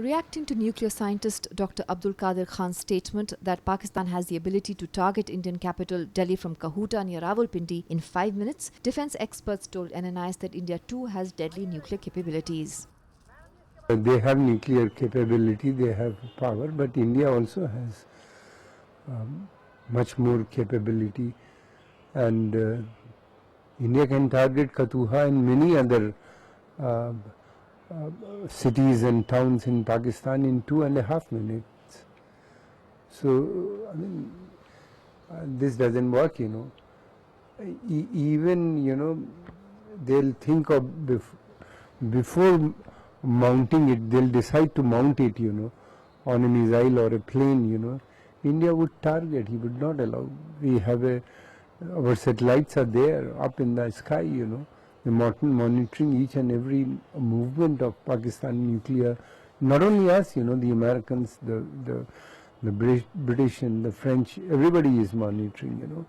Reacting to nuclear scientist Dr. Abdul Qadir Khan's statement that Pakistan has the ability to target Indian capital Delhi from Kahuta near Rawalpindi in 5 minutes, defense experts told NNIS that India too has deadly nuclear capabilities. They have nuclear capability, they have power, but India also has much more capability, and India can target Katuha and many other cities and towns in Pakistan in 2.5 minutes. So, I mean, this doesn't work, you know. Even, you know, they'll think of before mounting it, they'll decide to mount it, you know, on a missile or a plane, you know. India would target, he would not allow. We have our satellites are there up in the sky, you know. They're monitoring each and every movement of Pakistan nuclear. Not only us, you know, the Americans, the British and the French, everybody is monitoring, you know.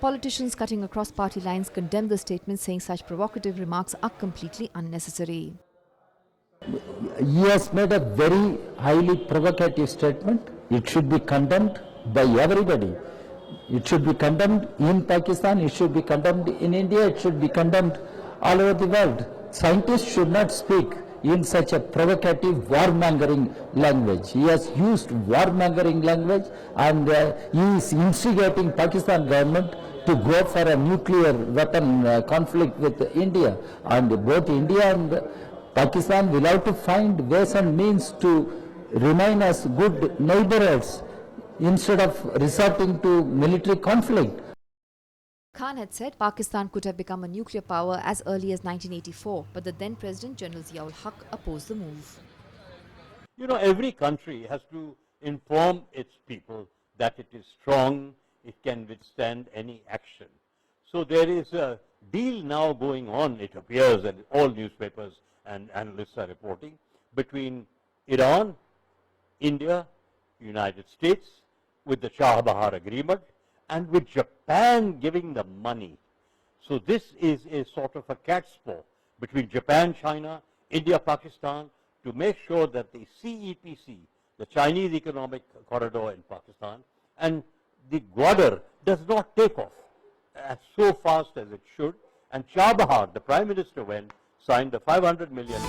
Politicians cutting across party lines condemned the statement, saying such provocative remarks are completely unnecessary. He has made a very highly provocative statement. It should be condemned by everybody. It should be condemned in Pakistan, it should be condemned in India, it should be condemned all over the world. Scientists should not speak in such a provocative warmongering language. He has used warmongering language, and he is instigating Pakistan government to go for a nuclear weapon conflict with India. And both India and Pakistan will have to find ways and means to remain as good neighbors instead of resorting to military conflict. Khan had said Pakistan could have become a nuclear power as early as 1984, but the then President General Ziaul Haq opposed the move. You know, every country has to inform its people that it is strong, it can withstand any action. So there is a deal now going on, it appears, and all newspapers and analysts are reporting, between Iran, India, United States, with the Chabahar Agreement, and with Japan giving the money. So this is a sort of a cat's paw between Japan, China, India, Pakistan, to make sure that the CEPC, the Chinese Economic Corridor in Pakistan, and the Gwadar does not take off so fast as it should. And Chabahar, the Prime Minister, went, signed a $500 million